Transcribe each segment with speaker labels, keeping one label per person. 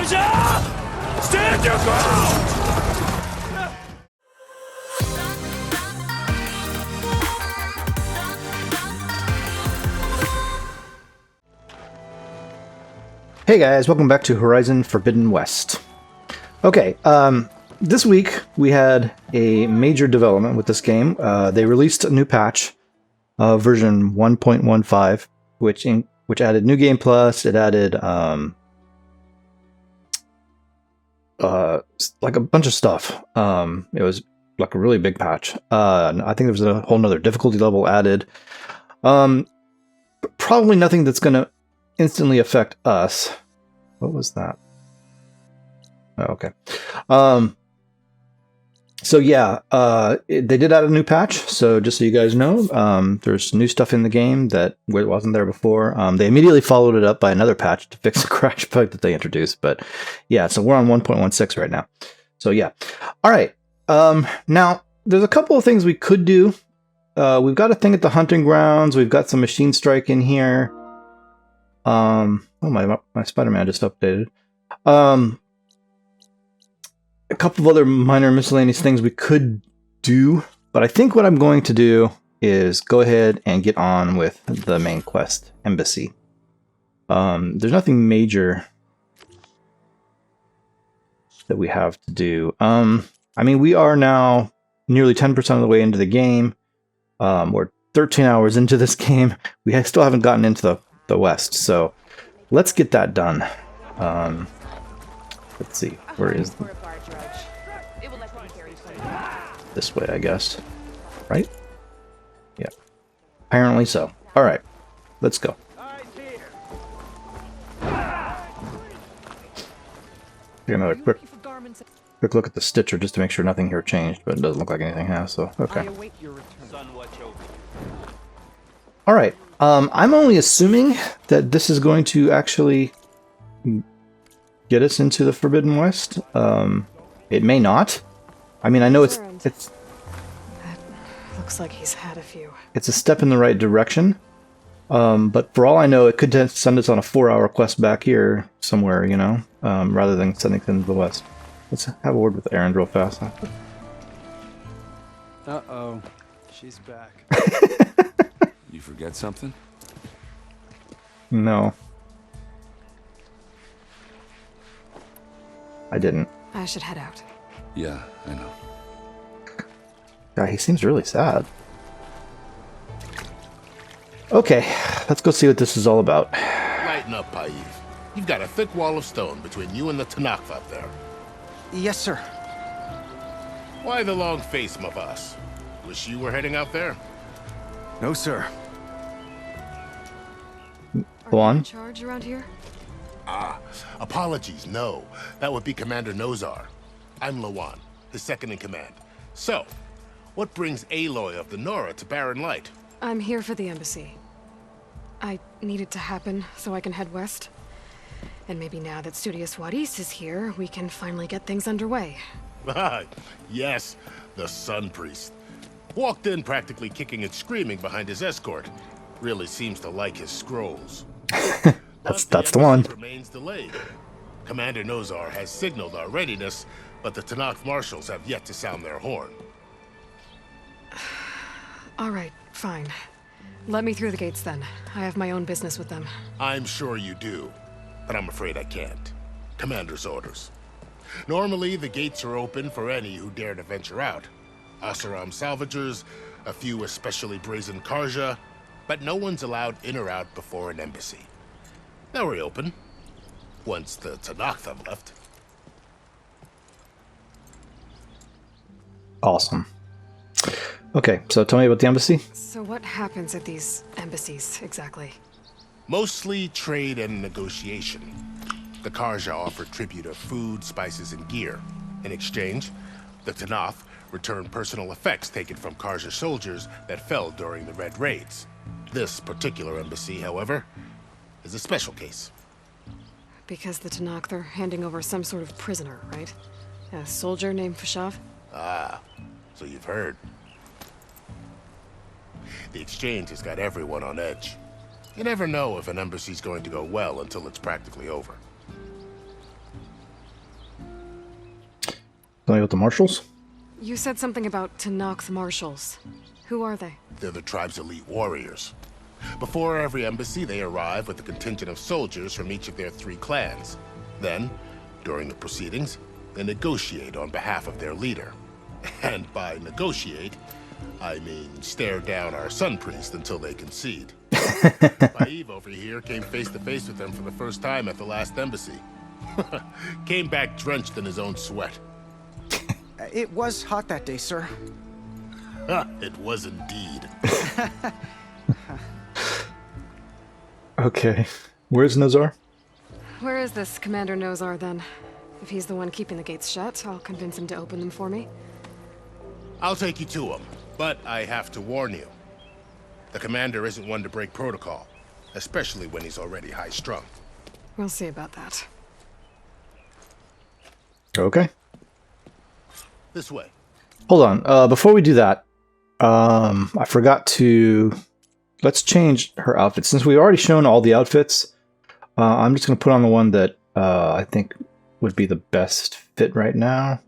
Speaker 1: Karja! Stand your ground!
Speaker 2: Hey guys, welcome back to Horizon Forbidden West. Okay, this week we had a major development with this game. They released a new patch, version 1.15, which added New Game Plus. It added like a bunch of stuff. It was like a really big patch. I think there was a whole nother difficulty level added. Probably nothing that's going to instantly affect us. What was that? Oh, okay. So yeah, they did add a new patch. So just so you guys know, there's new stuff in the game that wasn't there before. They immediately followed it up by another patch to fix a crash bug that they introduced. But yeah, so we're on 1.16 right now. So yeah. All right. Now there's a couple of things we could do. We've got a thing at the hunting grounds. We've got some machine strike in here. Oh, my Spider-Man just updated. A couple of other minor miscellaneous things we could do, but I think what I'm going to do is go ahead and get on with the main quest, Embassy. There's nothing major that we have to do. I mean, we are now nearly 10% of the way into the game. We're 13 hours into this game. We still haven't gotten into the west, so let's get that done. Let's see, where is this way, I guess, right? Yeah, apparently so. All right, let's go. Take another quick look at the stitcher just to make sure nothing here changed, but it doesn't look like anything has, so okay. All right. I'm only assuming that this is going to actually get us into the Forbidden West. It may not. I mean, I know it's
Speaker 3: That looks like he's had a few.
Speaker 2: It's a step in the right direction. But for all I know, it could send us on a 4-hour quest back here somewhere, you know, rather than sending us into the west. Let's have a word with Aaron real fast.
Speaker 4: Uh-oh. She's back.
Speaker 1: You forget something?
Speaker 2: No. I didn't.
Speaker 3: I should head out.
Speaker 1: Yeah, I know.
Speaker 2: Yeah, he seems really sad. Okay, let's go see what this is all about.
Speaker 5: Lighten up, Paiv. You've got a thick wall of stone between you and the Tenakth up there.
Speaker 4: Yes, sir.
Speaker 5: Why the long face, my boss? Wish you were heading out there?
Speaker 4: No, sir.
Speaker 2: Go on.
Speaker 3: In charge around here?
Speaker 5: Ah, apologies, no. That would be Commander Nozar. I'm Lawan, his second in command. So, what brings Aloy of the Nora to Barren Light?
Speaker 3: I'm here for the embassy. I need it to happen so I can head west. And maybe now that Studious Wadis is here, we can finally get things underway.
Speaker 5: Yes, the Sun Priest. Walked in practically kicking and screaming behind his escort. Really seems to like his scrolls.
Speaker 2: That's the one.
Speaker 5: Remains delayed. Commander Nozar has signaled our readiness, but the Tenakth Marshals have yet to sound their horn.
Speaker 3: All right, fine. Let me through the gates then. I have my own business with them.
Speaker 5: I'm sure you do, but I'm afraid I can't. Commander's orders. Normally, the gates are open for any who dare to venture out. Asaram salvagers, a few especially brazen Karja, but no one's allowed in or out before an embassy. They'll reopen, once the Tenakth have left.
Speaker 2: Awesome. Okay, so tell me about the embassy.
Speaker 3: So what happens at these embassies, exactly?
Speaker 5: Mostly trade and negotiation. The Karja offer tribute of food, spices, and gear. In exchange, the Tenakth return personal effects taken from Karja soldiers that fell during the Red Raids. This particular embassy, however, is a special case.
Speaker 3: Because the Tenakth are handing over some sort of prisoner, right? A soldier named Fashav?
Speaker 5: Ah, so you've heard. The exchange has got everyone on edge. You never know if an embassy's going to go well until it's practically over.
Speaker 2: Something with the Marshals?
Speaker 3: You said something about Tenakth Marshals. Who are they?
Speaker 5: They're the tribe's elite warriors. Before every embassy, they arrive with a contingent of soldiers from each of their 3 clans. Then, during the proceedings, they negotiate on behalf of their leader. And by negotiate, I mean stare down our sun priest until they concede. Eve over here came face to face with them for the first time at the last embassy. Came back drenched in his own sweat.
Speaker 4: It was hot that day, sir.
Speaker 5: It was indeed.
Speaker 2: Okay. Where's Nozar?
Speaker 3: Where is this Commander Nozar, then? If he's the one keeping the gates shut, I'll convince him to open them for me.
Speaker 5: I'll take you to him, but I have to warn you. The commander isn't one to break protocol, especially when he's already high-strung.
Speaker 3: We'll see about that.
Speaker 2: Okay.
Speaker 5: This way.
Speaker 2: Hold on. Before we do that, I forgot to... Let's change her outfit. Since we've already shown all the outfits, I'm just going to put on the one that I think would be the best fit right now.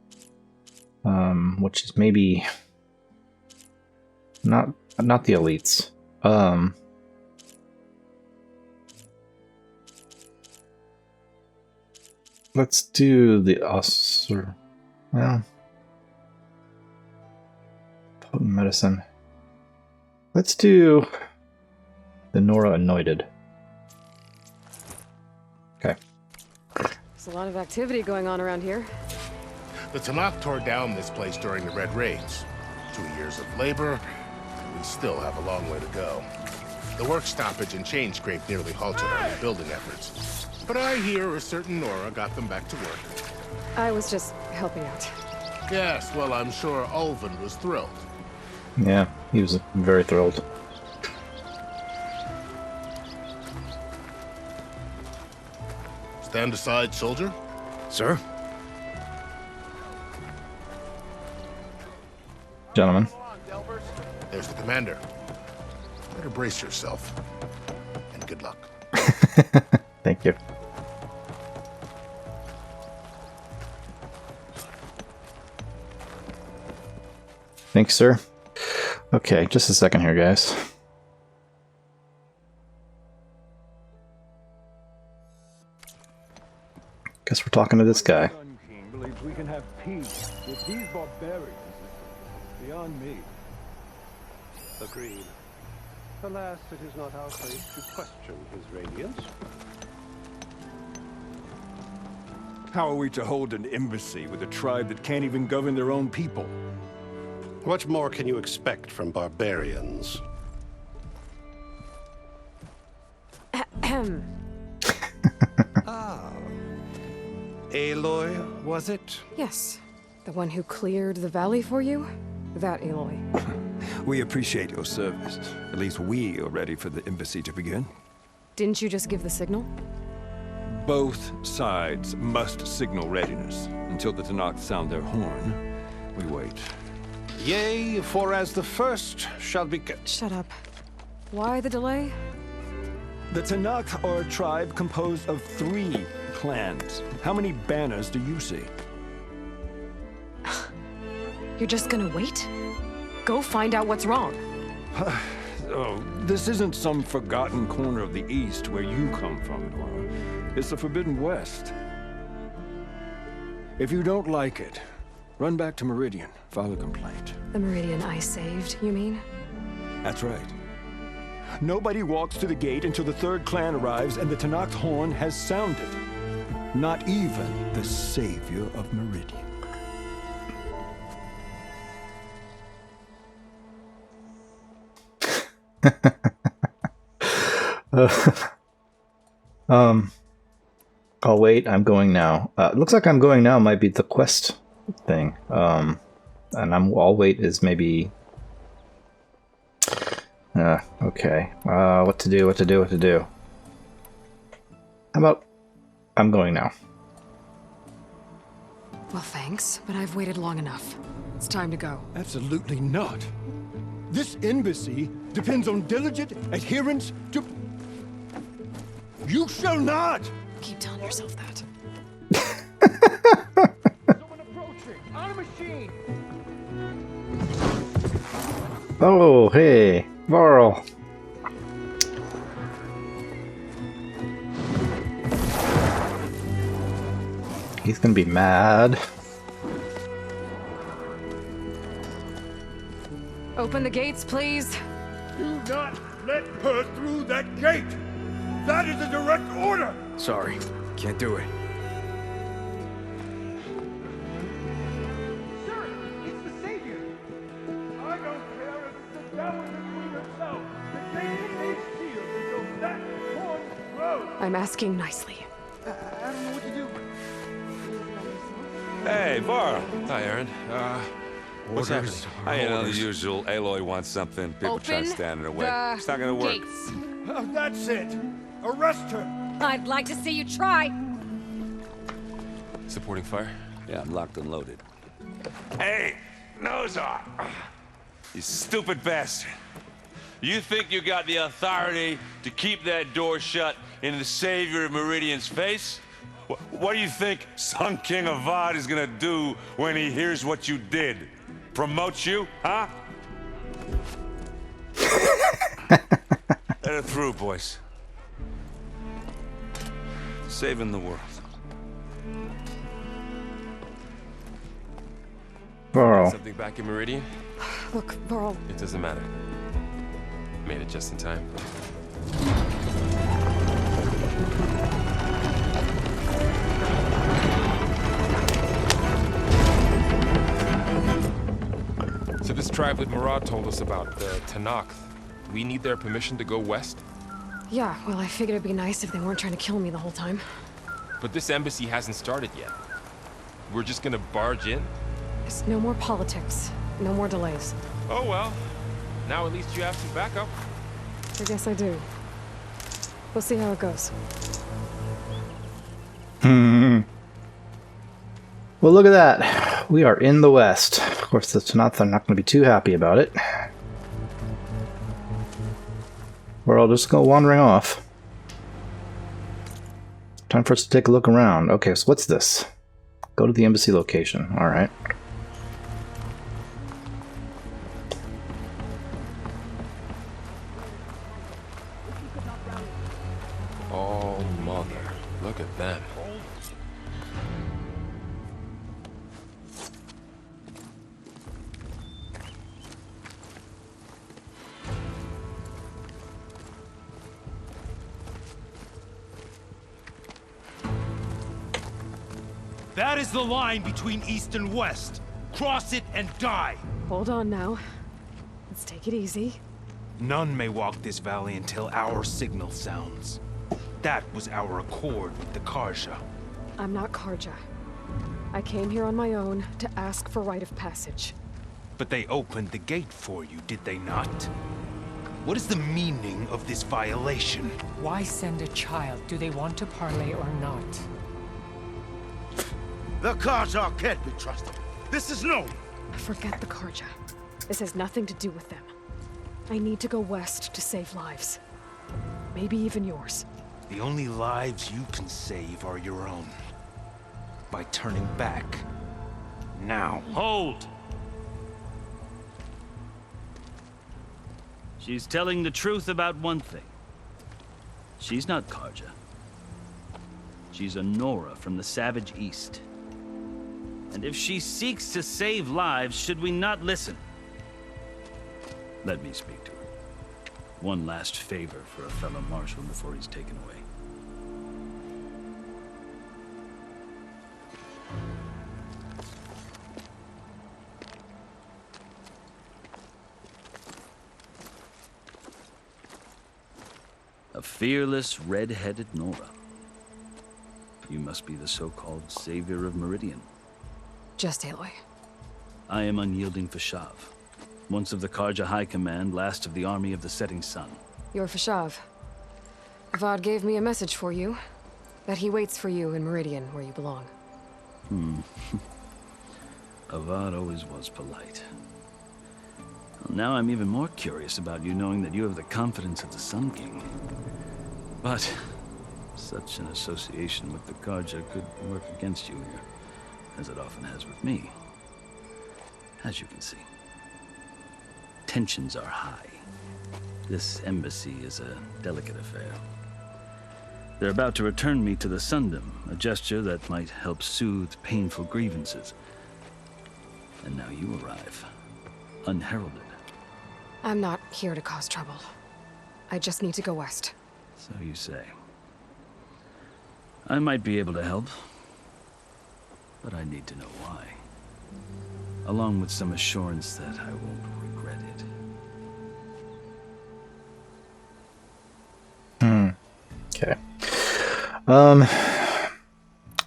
Speaker 2: Which is maybe... Not the elites. Let's do the Osir. Well... Potent medicine. Let's do the Nora Anointed. Okay.
Speaker 3: There's a lot of activity going on around here.
Speaker 5: The Tenakth tore down this place during the Red Raids. 2 years of labor, and we still have a long way to go. The work stoppage and chain scrape nearly halted our rebuilding efforts. But I hear a certain Nora got them back to work.
Speaker 3: I was just helping out.
Speaker 5: Yes, well, I'm sure Ulvin was thrilled.
Speaker 2: Yeah, he was very thrilled.
Speaker 5: Stand aside, soldier.
Speaker 4: Sir?
Speaker 2: Gentlemen.
Speaker 5: There's the commander. Better brace yourself. And good luck.
Speaker 2: Thank you. Thanks, sir. Okay, just a second here, guys. Guess we're talking to this guy.
Speaker 6: Sun King believes we can have peace with these barbarians. Beyond me.
Speaker 7: Agreed. Alas, it is not our place to question his radiance.
Speaker 6: How are we to hold an embassy with a tribe that can't even govern their own people?
Speaker 7: What more can you expect from barbarians?
Speaker 3: Ahem.
Speaker 7: Ah. Aloy, was it?
Speaker 3: Yes. The one who cleared the valley for you? That Aloy.
Speaker 6: We appreciate your service. At least we are ready for the embassy to begin.
Speaker 3: Didn't you just give the signal?
Speaker 6: Both sides must signal readiness. Until the Tenakth sound their horn, we wait.
Speaker 7: Yea, for as the first shall be...
Speaker 3: Shut up. Why the delay?
Speaker 6: The Tenakth are a tribe composed of 3 clans. How many banners do you see?
Speaker 3: You're just gonna wait? Go find out what's wrong.
Speaker 6: Oh, this isn't some forgotten corner of the East where you come from, Nora. It's the Forbidden West. If you don't like it, run back to Meridian, file a complaint.
Speaker 3: The Meridian I saved, you mean?
Speaker 6: That's right. Nobody walks to the gate until the 3rd clan arrives and the Tenakth horn has sounded. Not even the savior of Meridian.
Speaker 2: I'll wait. I'm going now. It looks like I'm going now might be the quest thing. And I'll wait is maybe... okay. What to do. How about I'm going now?
Speaker 3: Well, thanks, but I've waited long enough. It's time to go.
Speaker 6: Absolutely not. This embassy depends on diligent adherence to... You shall not!
Speaker 3: Keep telling yourself that.
Speaker 4: On a machine!
Speaker 2: Oh, hey, Varl. He's gonna be mad.
Speaker 3: Open the gates, please.
Speaker 8: Do not let her through that gate! That is a direct order!
Speaker 4: Sorry, can't do it.
Speaker 8: Sir, it's the Savior! I don't care if it's the Dowager Queen herself! The gate remains sealed until that horn blows!
Speaker 3: I'm asking nicely.
Speaker 4: I don't know what to do.
Speaker 1: Hey, Var. Hi, Aaron. What's
Speaker 4: Orders
Speaker 1: happening?
Speaker 4: are
Speaker 1: I know the
Speaker 4: orders.
Speaker 1: usual. Aloy wants something. People try to
Speaker 3: Open
Speaker 1: stand in her way.
Speaker 3: the
Speaker 1: It's not gonna work.
Speaker 3: gates.
Speaker 8: That's it! Arrest her!
Speaker 9: I'd like to see you try.
Speaker 1: Supporting fire? Yeah, I'm locked and loaded. Hey, Nozar! You stupid bastard. You think you got the authority to keep that door shut in the Savior of Meridian's face? What do you think Sun King Avad is gonna do when he hears what you did? Promote you, huh? Let her through, boys. Saving the world.
Speaker 2: Varl.
Speaker 10: Something back in Meridian?
Speaker 3: Look, Varl,
Speaker 10: It doesn't matter. Made it just in time. So this tribe that Murad told us about, the Tenakth, we need their permission to go west?
Speaker 3: yeah, well, I figured it'd be nice if they weren't trying to kill me the whole time.
Speaker 10: But this embassy hasn't started yet. We're just gonna barge in?
Speaker 3: There's no more politics, no more delays.
Speaker 10: Oh well. Now at least you have some backup.
Speaker 3: I guess I do. We'll see how it goes.
Speaker 2: Well, look at that. We are in the West. Of course, the Tenakth are not going to be too happy about it. We're all just go wandering off. Time for us to take a look around. Okay, so what's this? Go to the embassy location. All right.
Speaker 10: Oh, mother. Look at them.
Speaker 8: That is the line between East and West. Cross it and die!
Speaker 3: Hold on now. Let's take it easy.
Speaker 8: None may walk this valley until our signal sounds. That was our accord with the Karja.
Speaker 3: I'm not Karja. I came here on my own to ask for rite of passage.
Speaker 8: But they opened the gate for you, did they not? What is the meaning of this violation?
Speaker 11: Why send a child? Do they want to parley or not?
Speaker 5: The Karja can't be trusted. This is known.
Speaker 3: Forget the Karja. This has nothing to do with them. I need to go west to save lives. Maybe even yours.
Speaker 8: The only lives you can save are your own. By turning back. Now.
Speaker 12: Hold! She's telling the truth about one thing. She's not Karja. She's a Nora from the Savage East. And if she seeks to save lives, should we not listen? Let me speak to her. One last favor for a fellow Marshal before he's taken away. A fearless, red-headed Nora. You must be the so-called Savior of Meridian.
Speaker 3: Just Aloy.
Speaker 12: I am Unyielding Fashav. Once of the Karja High Command, last of the Army of the Setting Sun.
Speaker 3: You're Fashav. Avad gave me a message for you. That he waits for you in Meridian, where you belong.
Speaker 12: Avad always was polite. Well, now I'm even more curious about you knowing that you have the confidence of the Sun King. But such an association with the Karja could work against you here, as it often has with me. as you can see. Tensions are high. This embassy is a delicate affair. They're about to return me to the Sundom, a gesture that might help soothe painful grievances. And now you arrive, unheralded.
Speaker 3: I'm not here to cause trouble. I just need to go west.
Speaker 12: So you say. I might be able to help, but I need to know why. Along with some assurance that I won't regret it.
Speaker 2: Okay.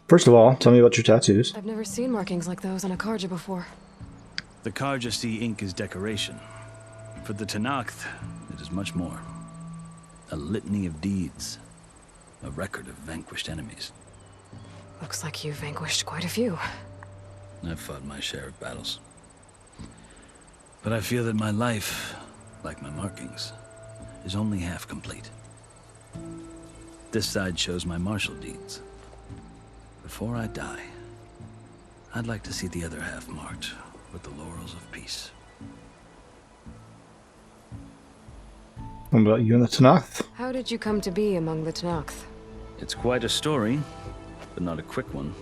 Speaker 2: First of all, tell me about your tattoos.
Speaker 3: I've never seen markings like those on a Karja before.
Speaker 12: The Karja see ink as decoration. For the Tenakth, it is much more. A litany of deeds. A record of vanquished enemies.
Speaker 3: Looks like you've vanquished quite a few.
Speaker 12: I've fought my share of battles. But I feel that my life, like my markings, is only half complete. This side shows my martial deeds. Before I die, I'd like to see the other half marked with the laurels of peace.
Speaker 2: What about you and the Tenakth?
Speaker 3: How did you come to be among the Tenakth?
Speaker 12: It's quite a story, but not a quick one.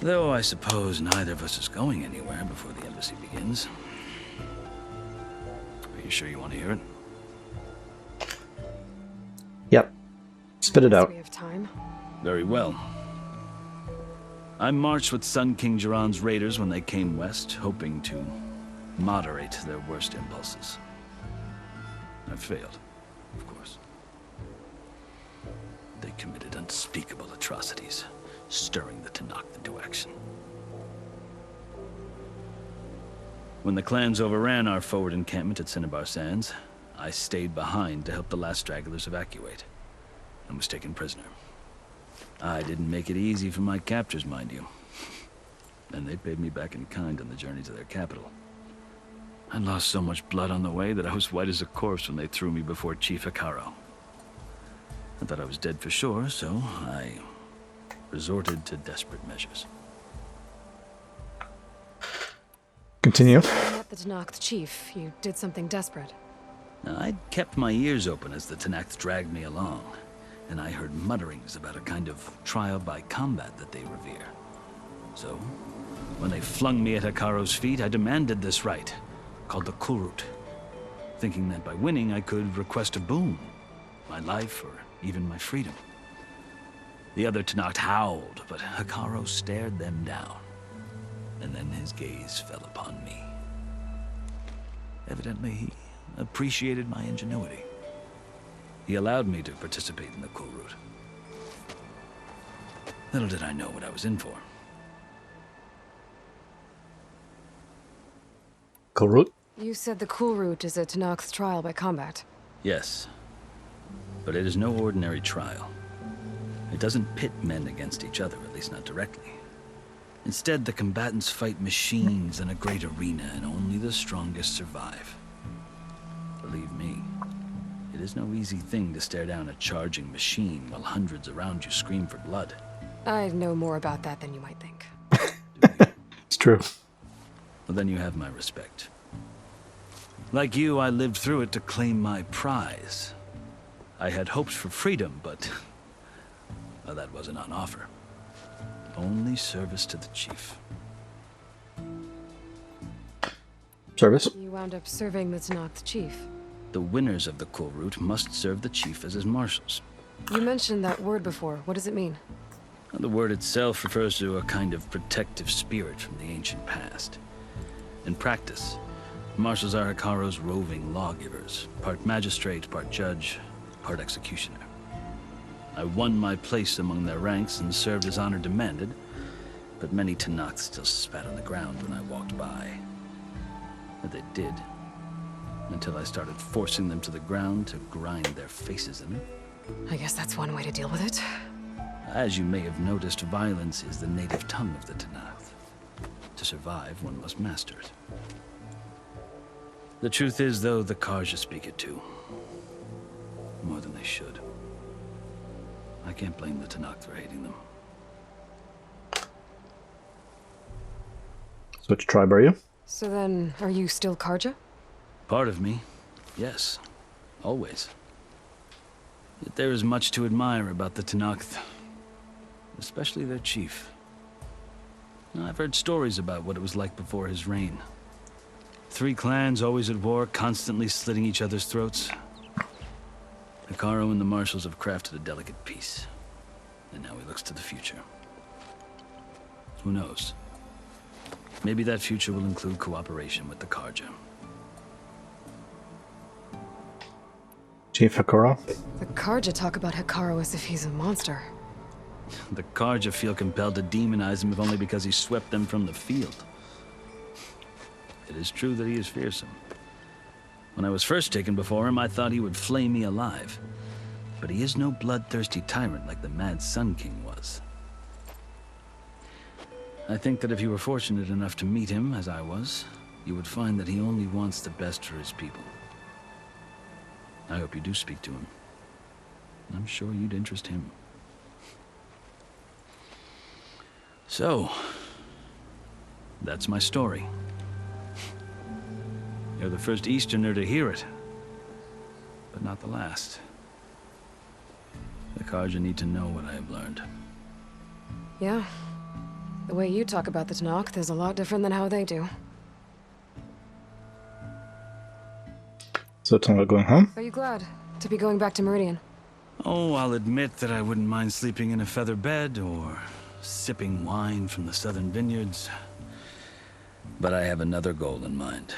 Speaker 12: Though I suppose neither of us is going anywhere before the embassy begins. Are you sure you want to hear it?
Speaker 2: Yep. Spit it out.
Speaker 3: We have time.
Speaker 12: Very well. I marched with Sun King Jiran's raiders when they came west, hoping to moderate their worst impulses. I failed, of course. They committed unspeakable atrocities, stirring the Tenakth into action. When the clans overran our forward encampment at Cinnabar Sands, I stayed behind to help the last stragglers evacuate, and was taken prisoner. I didn't make it easy for my captors, mind you. And they paid me back in kind on the journey to their capital. I lost so much blood on the way that I was white as a corpse when they threw me before Chief Hekaro. I thought I was dead for sure, so I resorted to desperate measures.
Speaker 2: Continue.
Speaker 3: You met the Tenakth chief. You did something desperate.
Speaker 12: I'd kept my ears open as the Tenakth dragged me along, and I heard mutterings about a kind of trial by combat that they revere. So, when they flung me at Hekaro's feet, I demanded this right, called the Kulrut, thinking that by winning I could request a boon, my life or even my freedom. The other Tenakth howled, but Hekaro stared them down, and then his gaze fell upon me. Evidently, he appreciated my ingenuity. He allowed me to participate in the Kulrut. Little did I know what I was in for.
Speaker 2: Kulrut?
Speaker 3: You said the Kulrut is a Tenakth trial by combat.
Speaker 12: Yes, but it is no ordinary trial. It doesn't pit men against each other, at least not directly. Instead, the combatants fight machines in a great arena, and only the strongest survive. Believe me, it is no easy thing to stare down a charging machine while hundreds around you scream for blood.
Speaker 3: I know more about that than you might think.
Speaker 2: It's true.
Speaker 12: Well, then you have my respect. Like you, I lived through it to claim my prize. I had hopes for freedom, but well, that wasn't on offer. Only service to the chief.
Speaker 2: Service?
Speaker 3: You wound up serving the Tenakth chief.
Speaker 12: The winners of the Kulrut must serve the chief as his marshals.
Speaker 3: You mentioned that word before. What does it mean?
Speaker 12: The word itself refers to a kind of protective spirit from the ancient past. In practice, marshals are Hekaro's roving lawgivers, part magistrate, part judge, part executioner. I won my place among their ranks and served as honor demanded, but many Tenakth still spat on the ground when I walked by. But they did, until I started forcing them to the ground to grind their faces in it.
Speaker 3: I guess that's one way to deal with it.
Speaker 12: As you may have noticed, violence is the native tongue of the Tenakth. To survive, one must master it. The truth is, though, the Karja speak it too. More than they should. I can't blame the Tenakth for hating them.
Speaker 2: Which tribe are you?
Speaker 3: So then, are you still Karja?
Speaker 12: Part of me, yes. Always. Yet there is much to admire about the Tenakth. Especially their chief. I've heard stories about what it was like before his reign. 3 clans always at war, constantly slitting each other's throats. Hekarro and the Marshals have crafted a delicate peace. And now he looks to the future. Who knows? Maybe that future will include cooperation with the Karja.
Speaker 2: Chief Hekarro?
Speaker 3: The Karja talk about Hekarro as if he's a monster.
Speaker 12: The Karja feel compelled to demonize him if only because he swept them from the field. It is true that he is fearsome. When I was first taken before him, I thought he would flay me alive. But he is no bloodthirsty tyrant like the Mad Sun King was. I think that if you were fortunate enough to meet him, as I was, you would find that he only wants the best for his people. I hope you do speak to him. I'm sure you'd interest him. So, that's my story. You're the first Easterner to hear it, but not the last. The Karja need to know what I have learned.
Speaker 3: Yeah. The way you talk about the Tenakth is a lot different than how they do.
Speaker 2: So talking about going home?
Speaker 3: Are you glad to be going back to Meridian?
Speaker 12: Oh, I'll admit that I wouldn't mind sleeping in a feather bed or sipping wine from the southern vineyards. But I have another goal in mind.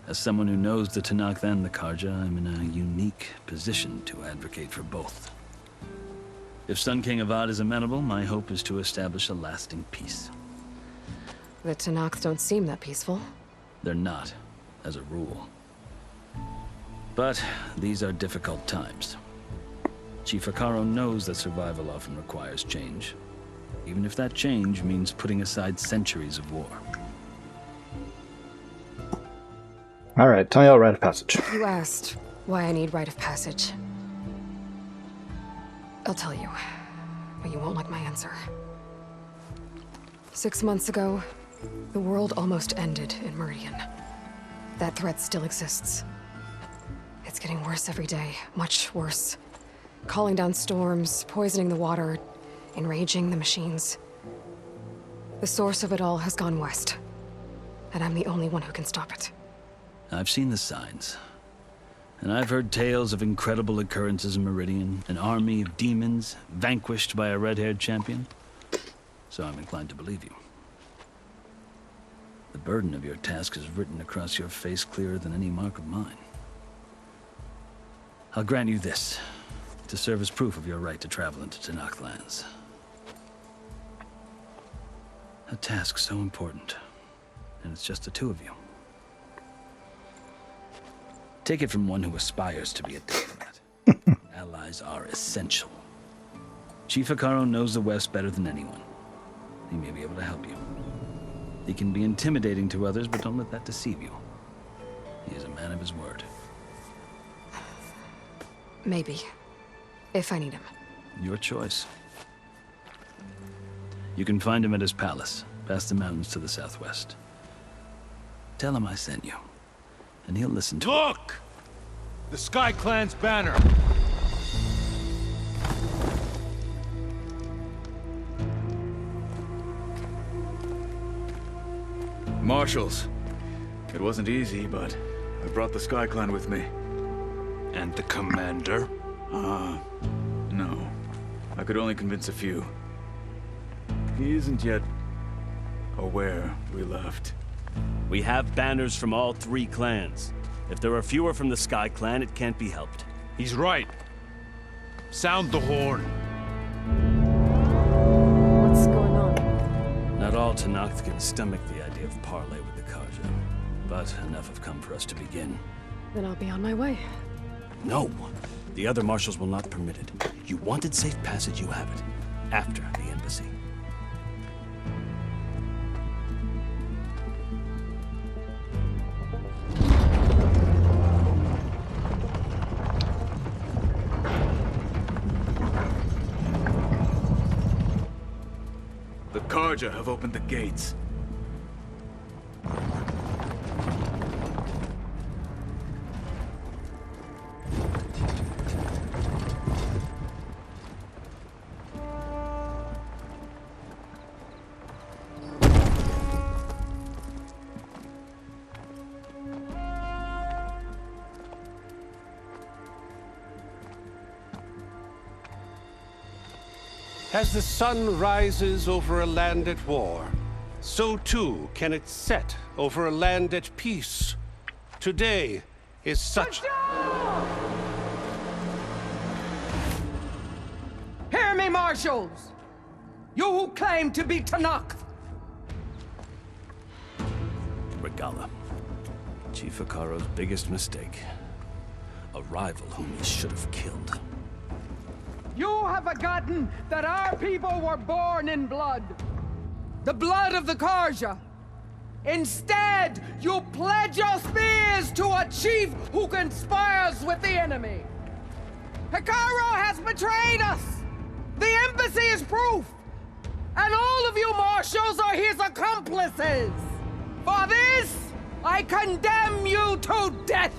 Speaker 12: As someone who knows the Tenakth and the Karja, I'm in a unique position to advocate for both. If Sun King Avad is amenable, my hope is to establish a lasting peace.
Speaker 3: The Tenakth don't seem that peaceful.
Speaker 12: They're not, as a rule. But these are difficult times. Chief Hekarro knows that survival often requires change, even if that change means putting aside centuries of war.
Speaker 2: All right, tell me about rite of passage.
Speaker 3: You asked why I need rite of passage. I'll tell you, but you won't like my answer. 6 months ago, the world almost ended in Meridian. That threat still exists. It's getting worse every day, much worse. Calling down storms, poisoning the water, enraging the machines. The source of it all has gone west, and I'm the only one who can stop it.
Speaker 12: I've seen the signs. And I've heard tales of incredible occurrences in Meridian, an army of demons vanquished by a red-haired champion. So I'm inclined to believe you. The burden of your task is written across your face clearer than any mark of mine. I'll grant you this, to serve as proof of your right to travel into Tenakth lands. A task so important, and it's just the two of you. Take it from one who aspires to be a diplomat. Allies are essential. Chief Hekarro knows the West better than anyone. He may be able to help you. He can be intimidating to others, but don't let that deceive you. He is a man of his word.
Speaker 3: Maybe. If I need him.
Speaker 12: Your choice. You can find him at his palace, past the mountains to the southwest. Tell him I sent you. And he'll listen to it.
Speaker 1: Look! The Sky Clan's banner!
Speaker 9: Marshals. It wasn't easy, but I brought the Sky Clan with me.
Speaker 10: And the commander?
Speaker 9: No. I could only convince a few. He isn't yet aware we left.
Speaker 13: We have banners from all 3 clans. If there are fewer from the Sky Clan, it can't be helped.
Speaker 1: He's right. Sound the horn.
Speaker 3: What's going on?
Speaker 12: Not all Tenakth can stomach the idea of parley with the Karja. But enough have come for us to begin.
Speaker 3: Then I'll be on my way.
Speaker 13: No. The other marshals will not permit it. You wanted safe passage, you have it. After the embassy.
Speaker 9: The Karja have opened the gates.
Speaker 7: As the sun rises over a land at war, so too can it set over a land at peace. Today is such...
Speaker 8: Hear me, Marshals! You who claim to be Tenakth!
Speaker 13: Regalla. Chief Hikaro's biggest mistake. A rival whom he should have killed.
Speaker 8: You have forgotten that our people were born in blood. The blood of the Karja. Instead, you pledge your spears to a chief who conspires with the enemy. Hikaro has betrayed us! The embassy is proof! And all of you marshals are his accomplices! For this, I condemn you to death!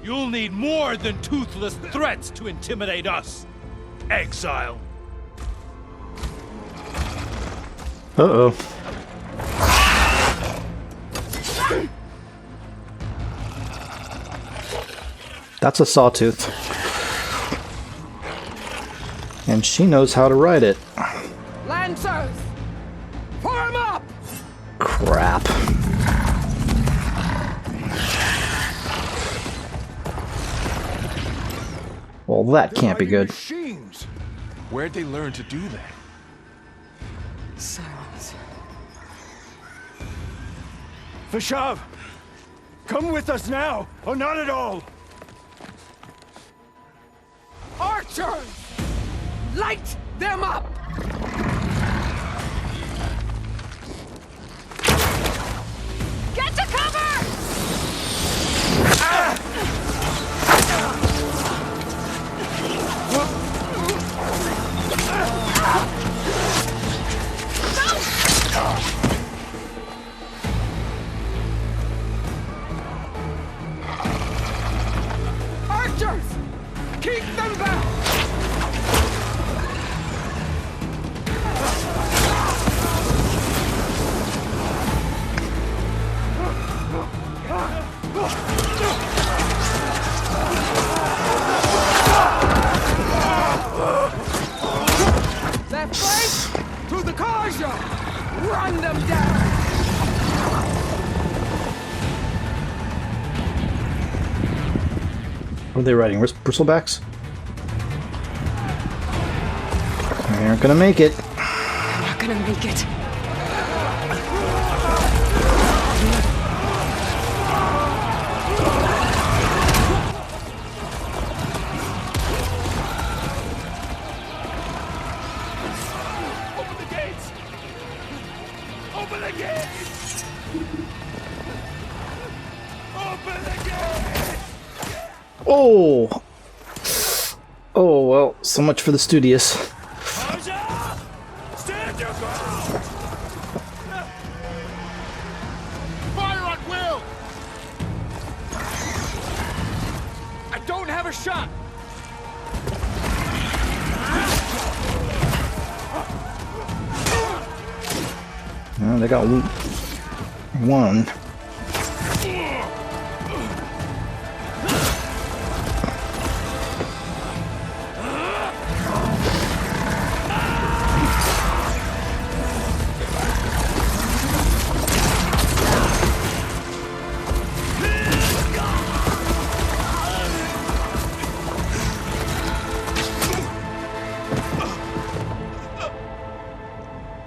Speaker 14: You'll need more than toothless threats to intimidate us. Exile.
Speaker 2: Uh-oh. That's a sawtooth. And she knows how to ride it.
Speaker 8: Lancers! Form up!
Speaker 2: Crap. Well, that can't be good.
Speaker 10: Machines. Where'd they learn to do that?
Speaker 3: Silence.
Speaker 6: Vashav! Come with us now, or not at all!
Speaker 8: Archers! Light them up!
Speaker 3: Get to cover!
Speaker 8: Archers! Keep them back! Left flank to the Karja! Run them down!
Speaker 2: What are they riding? Bristlebacks? They aren't gonna make it.
Speaker 3: I'm not gonna make it.
Speaker 14: Open the gates! Open the gates! Open the gates!
Speaker 2: Oh! Oh, well, so much for the studious.
Speaker 14: Karja! Stand your ground!
Speaker 8: Fire on will! I don't have a shot!
Speaker 2: Well, they got one.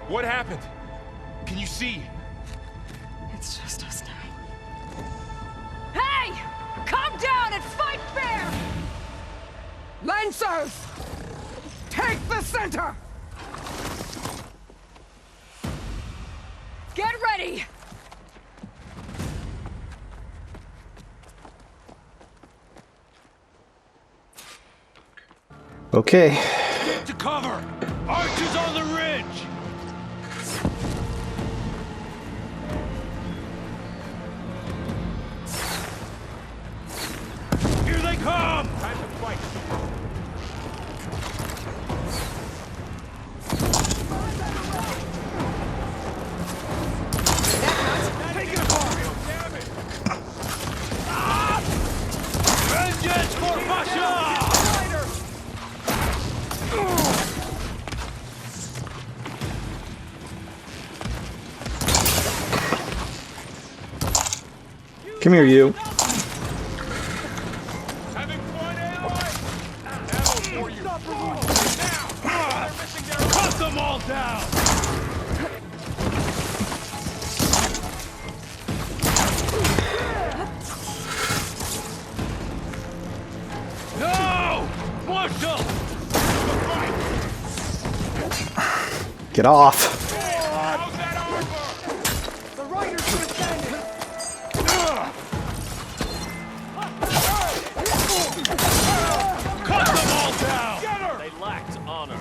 Speaker 10: What happened? Can you see?
Speaker 3: It's just us now. Hey! Calm down and fight fair!
Speaker 8: Lancers! Take the center!
Speaker 3: Get ready!
Speaker 2: Okay.
Speaker 14: Get to cover! Archers on the ridge! Here they come! Time to fight! Take it apart! Damn it! Vengeance for Marshal!
Speaker 2: Come here, you.
Speaker 14: Having fun, Aloy? Ammo for you. Now! Cut them all down! No! Marshal!
Speaker 2: Get off.
Speaker 8: The riders are standing!
Speaker 14: Cut them all down! Get her!
Speaker 13: They lacked honor.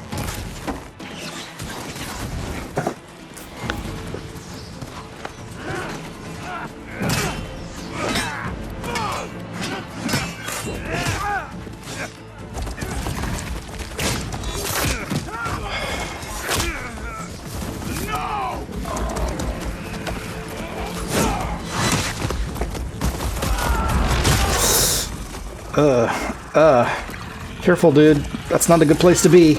Speaker 2: Careful, dude. That's not a good place to be.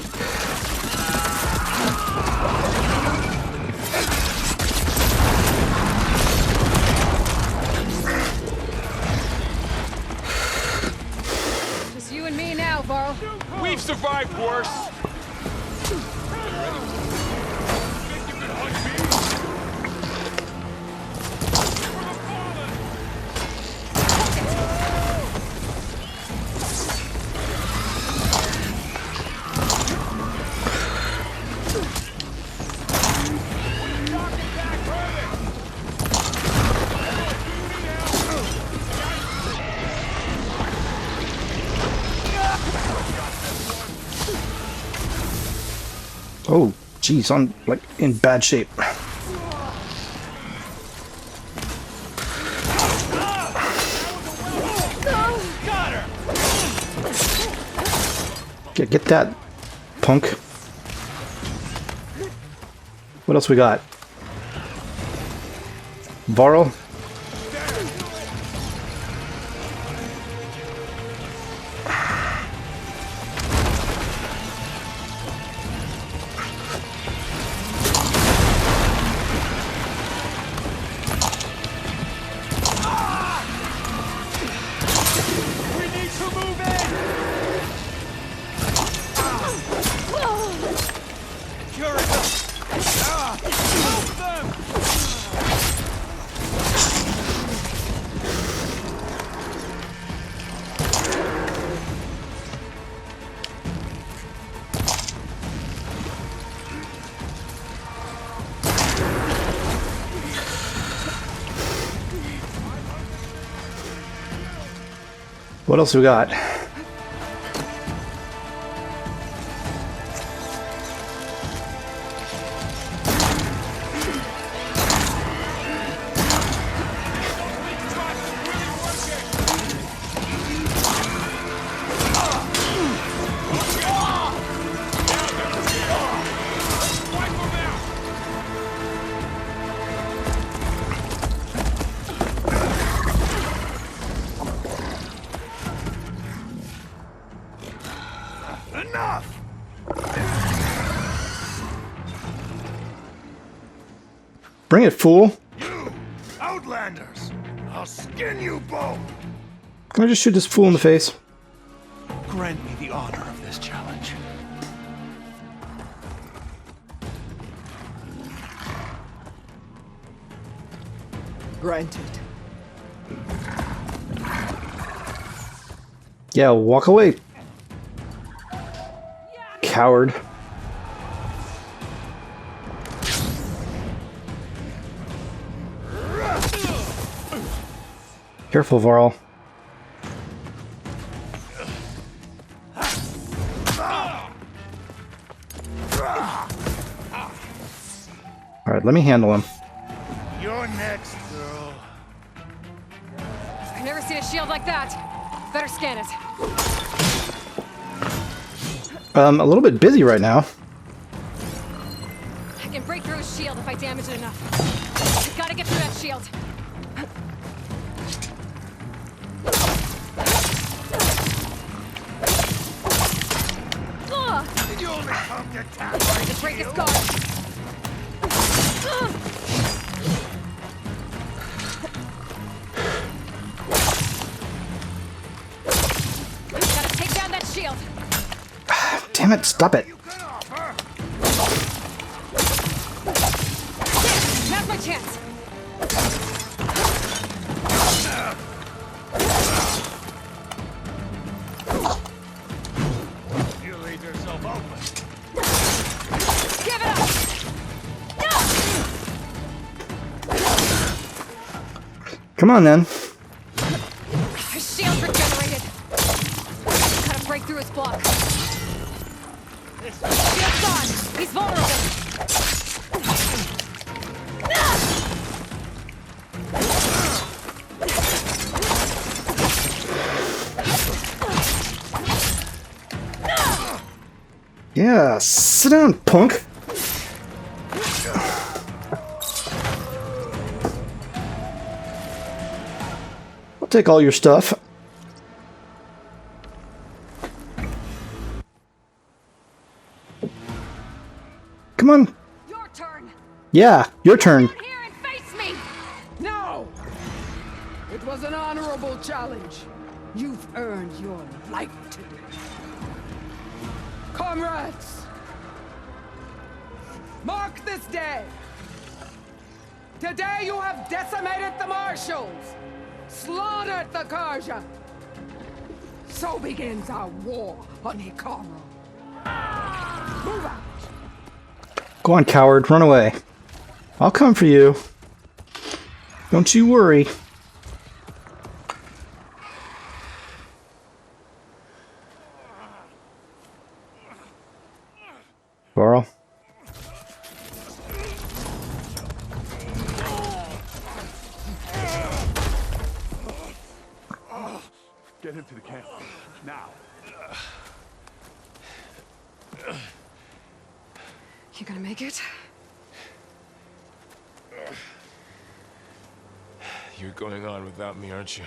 Speaker 3: Just you and me now, Varl.
Speaker 1: We've survived worse.
Speaker 2: Oh, geez, I'm like in bad shape. Get that, punk. What else we got? Varl? What else we got? Bring it, fool.
Speaker 14: You! Outlanders! I'll skin you both!
Speaker 2: Can I just shoot this fool in the face?
Speaker 14: Grant me the honor of this challenge.
Speaker 8: Granted.
Speaker 2: Yeah, walk away. Coward. Careful, Varl. Alright, let me handle him.
Speaker 5: You're next, girl.
Speaker 3: I've never seen a shield like that. Better scan it.
Speaker 2: A little bit busy right now.
Speaker 3: I can break through his shield if I damage it enough. I've got to get through that shield.
Speaker 14: Did you only come to tap
Speaker 3: To break his guard.
Speaker 2: Damn it, stop it.
Speaker 3: Now's my chance.
Speaker 14: You leave yourself open.
Speaker 3: Give it up!
Speaker 2: Come on, then.
Speaker 3: His shield regenerated. Gotta break through his block. Shield's on. He's vulnerable.
Speaker 2: Yeah, sit down, punk. I'll take all your stuff. Come on.
Speaker 3: Your turn.
Speaker 2: Yeah, your turn.
Speaker 3: Stand here and face me.
Speaker 8: No! It was an honorable challenge. You've earned your life today. Comrades! Mark this day! Today you have decimated the Marshals! Slaughtered the Karja! So begins our war on Hikaru. Move out!
Speaker 2: Go on, coward, run away. I'll come for you. Don't you worry. Carl.
Speaker 6: Get him to the camp. Now.
Speaker 3: You gonna make it?
Speaker 10: You're going on without me, aren't you?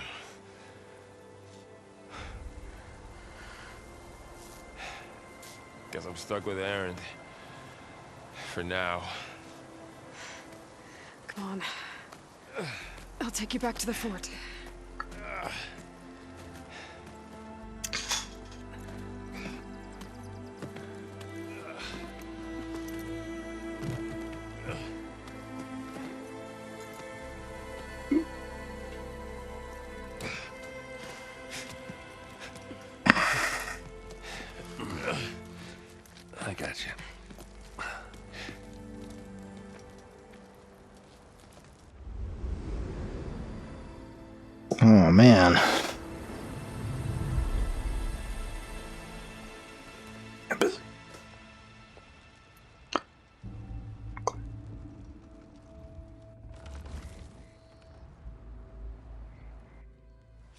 Speaker 10: Guess I'm stuck with Aaron. For now.
Speaker 3: Come on. I'll take you back to the fort.
Speaker 1: I got you.
Speaker 2: Oh, man.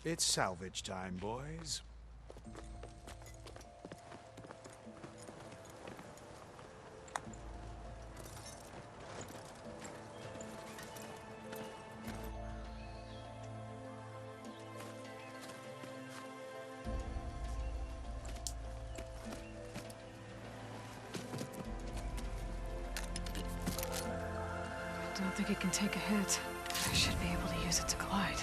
Speaker 15: It's salvage time, boys.
Speaker 3: I don't think it can take a hit. I should be able to use it to glide.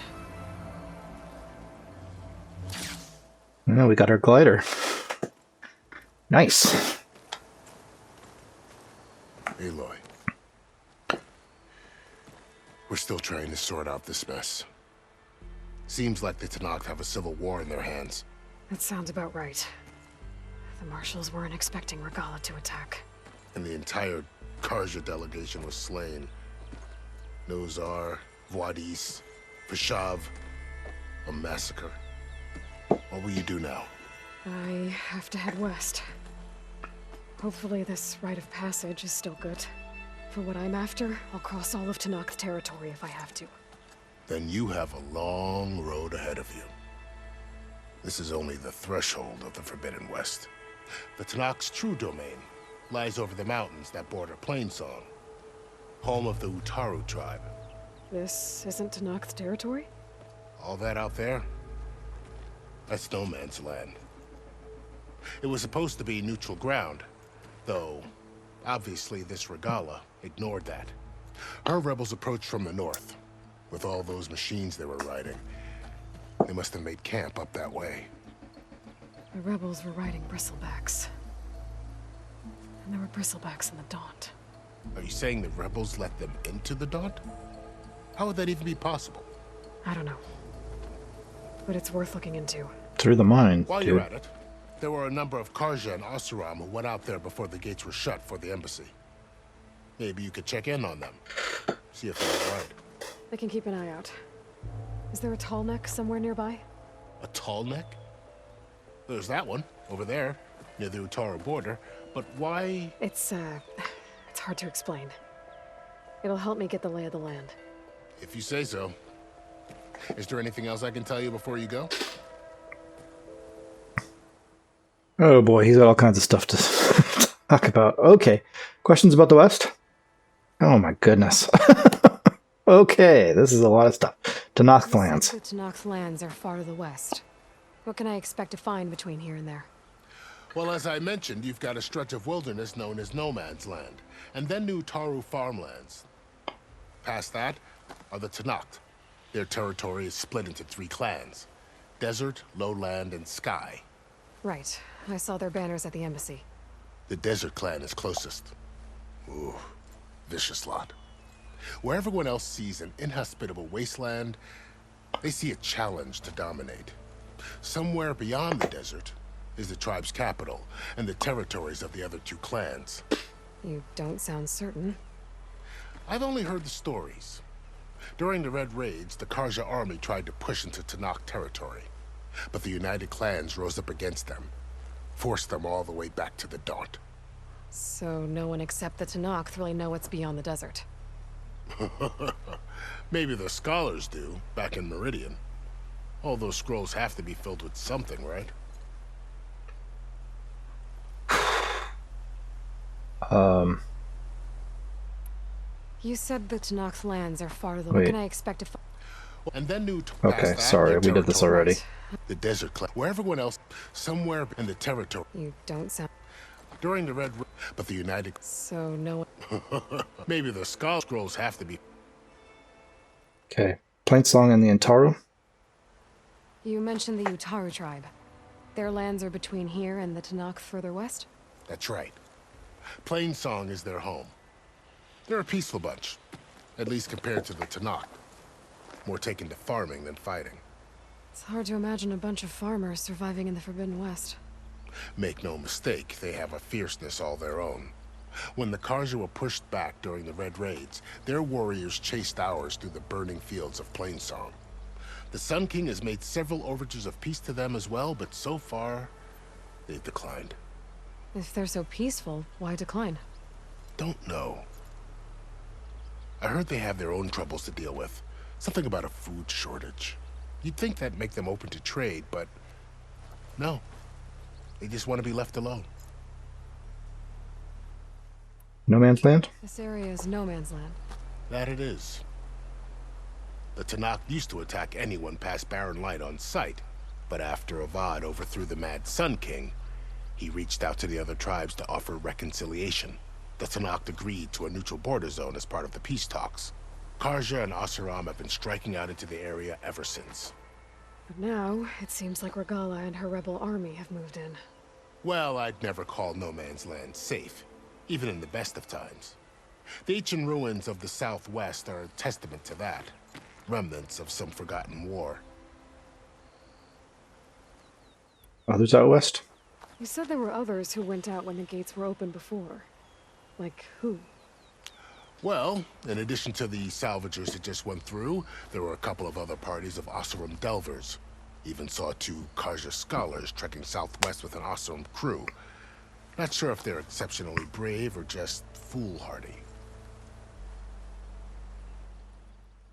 Speaker 2: Well, we got our glider. Nice.
Speaker 5: Aloy. We're still trying to sort out this mess. Seems like the Tenakth have a civil war in their hands.
Speaker 3: That sounds about right. The Marshals weren't expecting Regalla to attack.
Speaker 5: And the entire Karja delegation was slain. Nozar, Wadis, Vashav, a massacre. What will you do now?
Speaker 3: I have to head west. Hopefully this rite of passage is still good. For what I'm after, I'll cross all of Tenakth territory if I have to.
Speaker 5: Then you have a long road ahead of you. This is only the threshold of the Forbidden West. The Tenakth's true domain lies over the mountains that border Plainsong, home of the Utaru tribe.
Speaker 3: This isn't Tenakth territory?
Speaker 5: All that out there? That's no man's land. It was supposed to be neutral ground, though obviously this Regalla ignored that. Our rebels approached from the north, with all those machines they were riding. They must have made camp up that way.
Speaker 3: The rebels were riding bristlebacks. And there were bristlebacks in the Daunt.
Speaker 5: Are you saying the rebels let them into the Daunt? How would that even be possible?
Speaker 3: I don't know. But it's worth looking into.
Speaker 2: Through the mind,
Speaker 5: While
Speaker 2: dude.
Speaker 5: you're at it, there were a number of Karja and Oseram who went out there before the gates were shut for the embassy. Maybe you could check in on them. See if they're all right.
Speaker 3: I can keep an eye out. Is there a tall neck somewhere nearby?
Speaker 5: A tall neck? There's that one, over there, near the Utaru border. But why?
Speaker 3: It's hard to explain. It'll help me get the lay of the land.
Speaker 5: If you say so. Is there anything else I can tell you before you go?
Speaker 2: Oh boy, he's got all kinds of stuff to talk about. Okay, questions about the West? Oh my goodness. Okay, this is a lot of stuff. Tenakth lands.
Speaker 3: The Tenakth lands are far to the west. What can I expect to find between here and there?
Speaker 5: Well, as I mentioned, you've got a stretch of wilderness known as No Man's Land, and then new Utaru farmlands. Past that are the Tenakth. Their territory is split into 3 clans: Desert, Lowland, and Sky.
Speaker 3: Right. I saw their banners at the embassy.
Speaker 5: The Desert clan is closest. Ooh, vicious lot. Where everyone else sees an inhospitable wasteland, they see a challenge to dominate. Somewhere beyond the desert is the tribe's capital and the territories of the other 2 clans.
Speaker 3: You don't sound certain.
Speaker 5: I've only heard the stories. During the Red Raids, the Karja army tried to push into Tenakth territory, but the United Clans rose up against them, forced them all the way back to the Daunt.
Speaker 3: So no one except the Tenakth really know what's beyond the desert.
Speaker 5: Maybe the scholars do, back in Meridian. All those scrolls have to be filled with something, right?
Speaker 3: You said the Tenakth lands are far to the... What can I expect to find?
Speaker 5: And then new...
Speaker 2: Okay, sorry, we did this already.
Speaker 5: The Desert Clan, where everyone else, somewhere in the territory.
Speaker 3: You don't sound...
Speaker 5: During the Red... But the United...
Speaker 3: So no one...
Speaker 5: Maybe the scrolls have to be...
Speaker 2: Okay, Plainsong and the Utaru.
Speaker 3: You mentioned the Utaru tribe. Their lands are between here and the Tenakth further west?
Speaker 5: That's right. Plainsong is their home. They're a peaceful bunch, at least compared to the Tenakth. More taken to farming than fighting.
Speaker 3: It's hard to imagine a bunch of farmers surviving in the Forbidden West.
Speaker 5: Make no mistake, they have a fierceness all their own. When the Karja were pushed back during the Red Raids, their warriors chased ours through the burning fields of Plainsong. The Sun King has made several overtures of peace to them as well, but so far, they've declined.
Speaker 3: If they're so peaceful, why decline?
Speaker 5: Don't know. I heard they have their own troubles to deal with. Something about a food shortage. You'd think that'd make them open to trade, but no. They just want to be left alone.
Speaker 2: No Man's Land?
Speaker 3: This area is no man's land.
Speaker 5: That it is. The Tenakth used to attack anyone past Barren Light on sight, but after Avad overthrew the Mad Sun King, he reached out to the other tribes to offer reconciliation. The Tenakth agreed to a neutral border zone as part of the peace talks. Karja and Oseram have been striking out into the area ever since.
Speaker 3: But now, it seems like Regalla and her rebel army have moved in.
Speaker 5: Well, I'd never call No Man's Land safe, even in the best of times. The ancient ruins of the Southwest are a testament to that. Remnants of some forgotten war.
Speaker 2: Others out west?
Speaker 3: You said there were others who went out when the gates were open before. Like who?
Speaker 5: Well, in addition to the salvagers that just went through, there were a couple of other parties of Oseram delvers. Even saw 2 Karja scholars trekking southwest with an Oseram crew. Not sure if they're exceptionally brave or just foolhardy.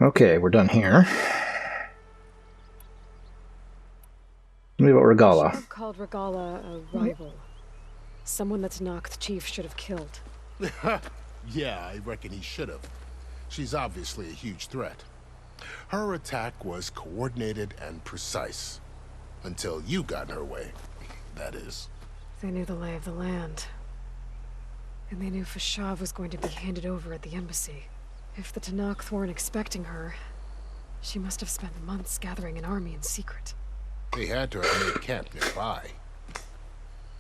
Speaker 2: Okay, we're done here. Tell me about Regalla.
Speaker 3: I've called Regalla a rival. Someone the Tenakth chief should have killed.
Speaker 5: Yeah, I reckon he should have. She's obviously a huge threat. Her attack was coordinated and precise. Until you got in her way, that is.
Speaker 3: They knew the lay of the land. And they knew Fashav was going to be handed over at the embassy. If the Tenakth weren't expecting her, she must have spent months gathering an army in secret.
Speaker 5: They had to have made camp nearby.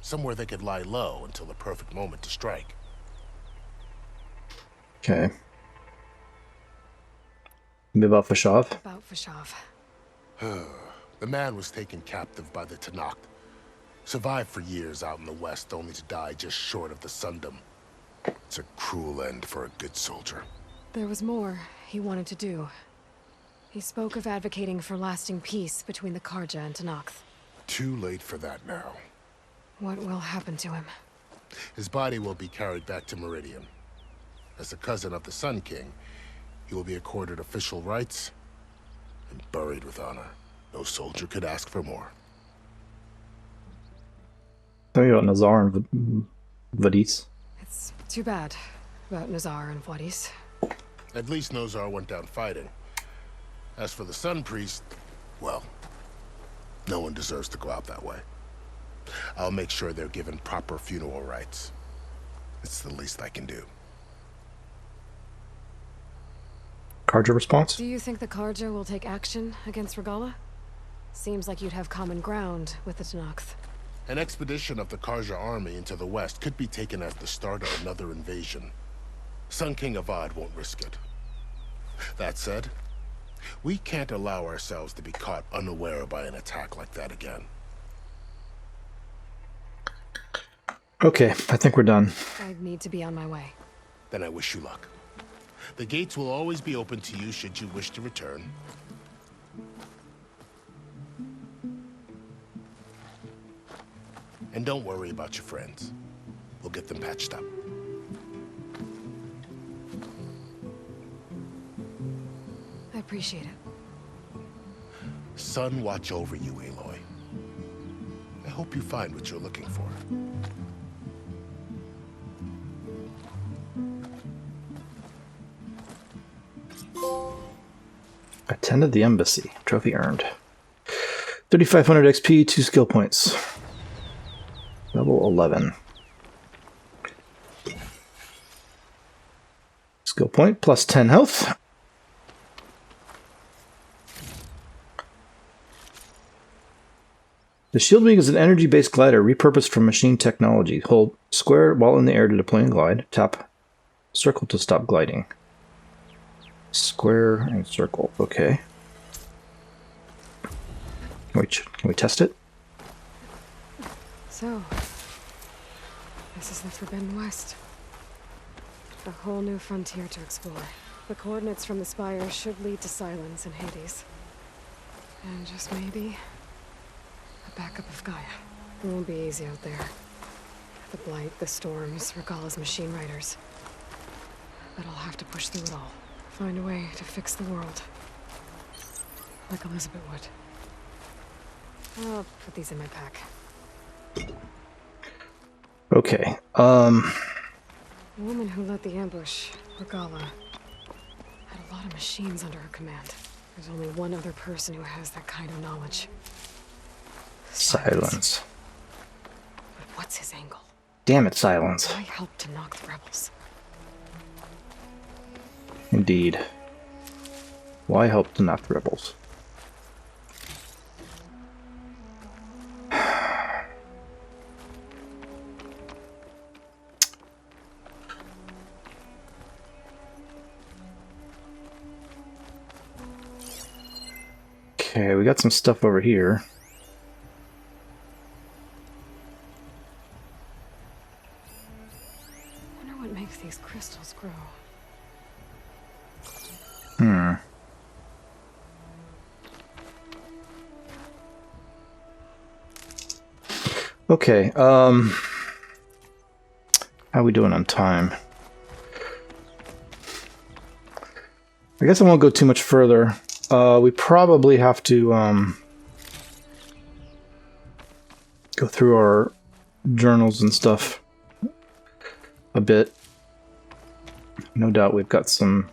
Speaker 5: somewhere they could lie low until the perfect moment to strike.
Speaker 2: Okay. Maybe about Fashov?
Speaker 3: About Fashov.
Speaker 5: The man was taken captive by the Tenakth. Survived for years out in the west, only to die just short of the Sundom. It's a cruel end for a good soldier.
Speaker 3: There was more he wanted to do. He spoke of advocating for lasting peace between the Karja and Tenakth.
Speaker 5: Too late for that now.
Speaker 3: What will happen to him?
Speaker 5: His body will be carried back to Meridian. As a cousin of the Sun King, he will be accorded official rights and buried with honor. No soldier could ask for more.
Speaker 2: Tell me about Nozar and Vadis.
Speaker 3: It's too bad about Nozar and Vadis.
Speaker 5: At least Nozar went down fighting. As for the Sun Priest, well, no one deserves to go out that way. I'll make sure they're given proper funeral rites. It's the least I can do.
Speaker 2: Karja response?
Speaker 3: Do you think the Karja will take action against Regalla? Seems like you'd have common ground with the Tenakth.
Speaker 5: An expedition of the Karja army into the west could be taken as the start of another invasion. Sun King Avad won't risk it. That said, we can't allow ourselves to be caught unaware by an attack like that again.
Speaker 2: Okay, I think we're done.
Speaker 3: I need to be on my way.
Speaker 5: Then I wish you luck. The gates will always be open to you should you wish to return. And don't worry about your friends. We'll get them patched up.
Speaker 3: I appreciate it.
Speaker 5: Sun watch over you, Aloy. I hope you find what you're looking for.
Speaker 2: Attended the embassy. Trophy earned. 3,500 XP, 2 skill points. Level 11. Skill point plus 10 health. The Shieldwing is an energy-based glider repurposed from machine technology. Hold square while in the air to deploy and glide. Tap circle to stop gliding. Square and circle. Okay. Can we test it?
Speaker 3: So, this is the Forbidden West. A whole new frontier to explore. The coordinates from the spire should lead to Silence and Hades. And just maybe, a backup of Gaia. It won't be easy out there. The Blight, the Storms, Regalla's machine riders. But I'll have to push through it all. Find a way to fix the world. Like Elizabeth would. I'll put these in my pack.
Speaker 2: Okay,
Speaker 3: The woman who led the ambush, Regalla, had a lot of machines under her command. There's only one other person who has that kind of knowledge.
Speaker 2: Silence.
Speaker 3: But what's his angle?
Speaker 2: Damn it, Silence.
Speaker 3: Why help to knock the rebels?
Speaker 2: Indeed. Why help to knock the rebels? Okay, we got some stuff over here.
Speaker 3: I wonder what makes these crystals grow.
Speaker 2: Okay, how we doing on time? I guess I won't go too much further. We probably have to go through our journals and stuff a bit. No doubt we've got some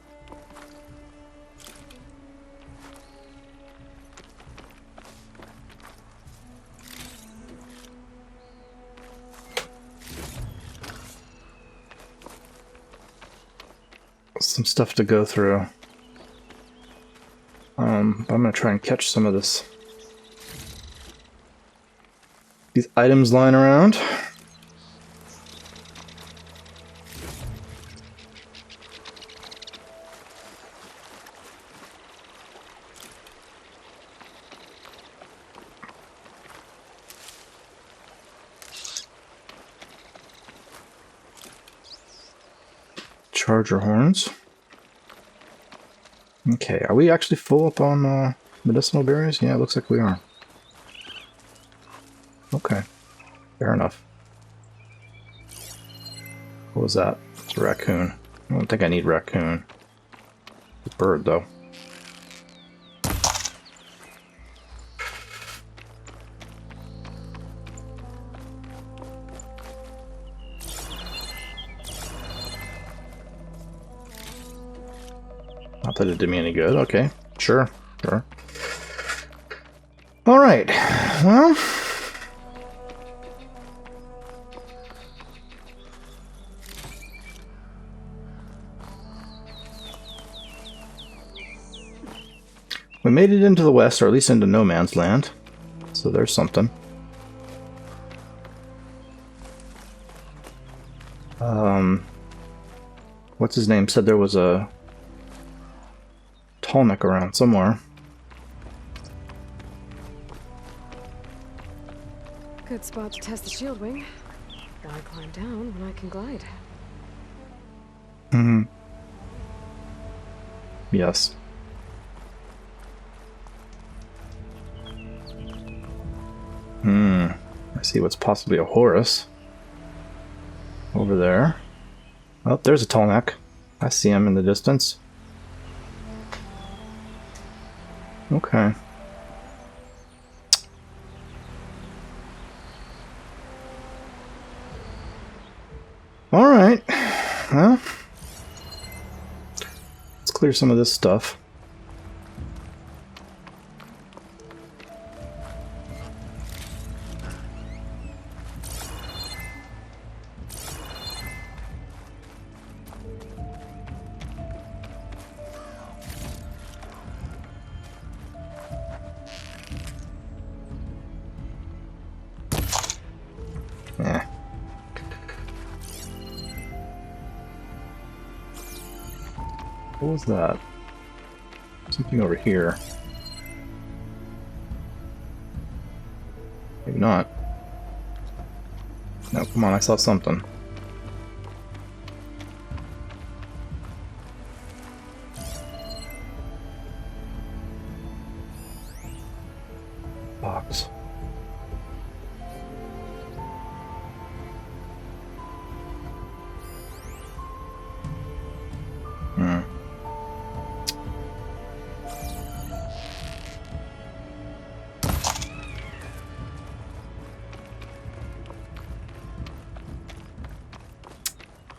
Speaker 2: stuff to go through. But I'm gonna try and catch some of these items lying around. Charger horns. Okay, are we actually full up on medicinal berries? Yeah, it looks like we are. Okay, fair enough. What was that? It's a raccoon. I don't think I need raccoon. It's a bird, though. Not that it did me any good. Okay, sure, sure. All right, well... we made it into the west, or at least into no man's land. So there's something. What's his name? Said there was a Tenakth around somewhere.
Speaker 3: Good spot to test the shield wing. Gotta climb down when I can glide.
Speaker 2: Mm-hmm. Yes. I see what's possibly a Horus. Over there. Oh, there's a Tenakth. I see him in the distance. Okay. Alright. Well, let's clear some of this stuff. What was that? Something over here. Maybe not. No, come on, I saw something. Box.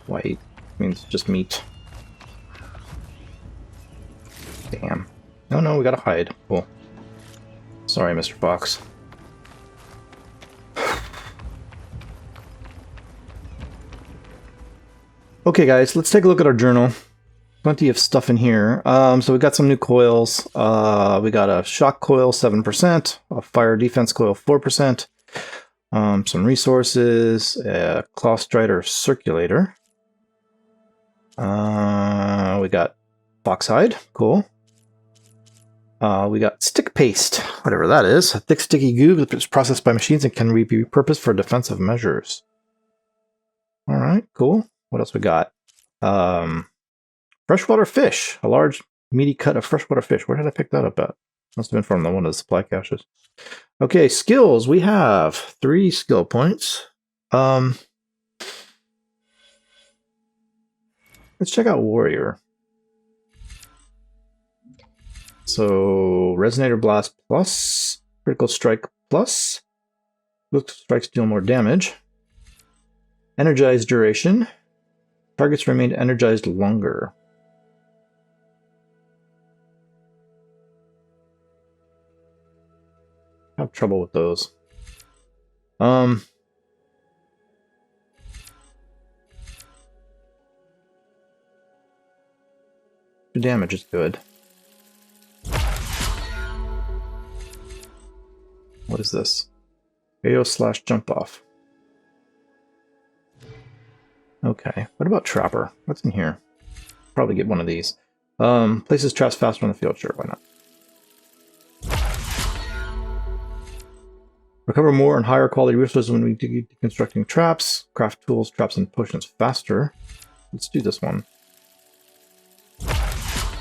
Speaker 2: White means just meat. Damn. No, no, we gotta hide. Cool. Sorry, Mr. Fox. Okay, guys, let's take a look at our journal. Plenty of stuff in here. So we got some new coils. We got a shock coil, 7%, a fire defense coil, 4%, some resources, a cloth strider circulator. We got foxhide, cool. We got stick paste, whatever that is. A thick sticky goo that is processed by machines and can be repurposed for defensive measures. Alright, cool. What else we got? Freshwater fish. A large, meaty cut of freshwater fish. Where did I pick that up at? Must have been from one of the supply caches. Okay, skills. We have 3 skill points. Let's check out Warrior. So, Resonator Blast plus, Critical Strike plus, Critical Strikes deal more damage, Energized Duration, targets remain energized longer. I have trouble with those. The damage is good. What is this? AO / jump off. Okay. What about Trapper? What's in here? Probably get one of these. Places traps faster on the field. Sure, why not? Recover more and higher quality resources when we deconstructing traps. Craft tools, traps, and potions faster. Let's do this one.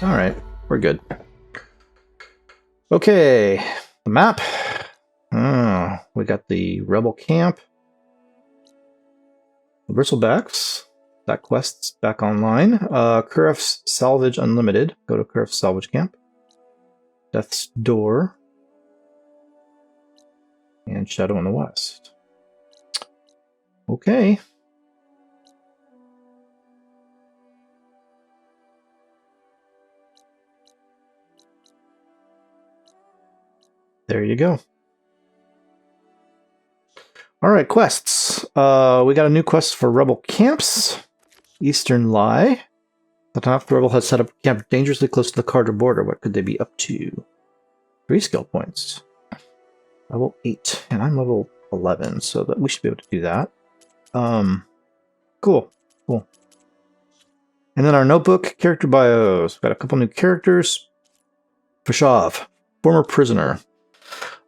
Speaker 2: Alright, we're good. Okay, the map. Oh, we got the rebel camp. Bristlebacks. That quest's back online. Kuref's Salvage Unlimited. Go to Kuref's Salvage Camp. Death's Door. And Shadow in the West. Okay. There you go. Alright, quests. We got a new quest for Rebel Camps. Eastern Lie. The Tenakth Rebel has set up camp dangerously close to the Carja border. What could they be up to? 3 skill points. Level 8. And I'm level 11, so that we should be able to do that. Cool. Cool. And then our notebook, character bios. We've got a couple new characters. Fashav, former prisoner.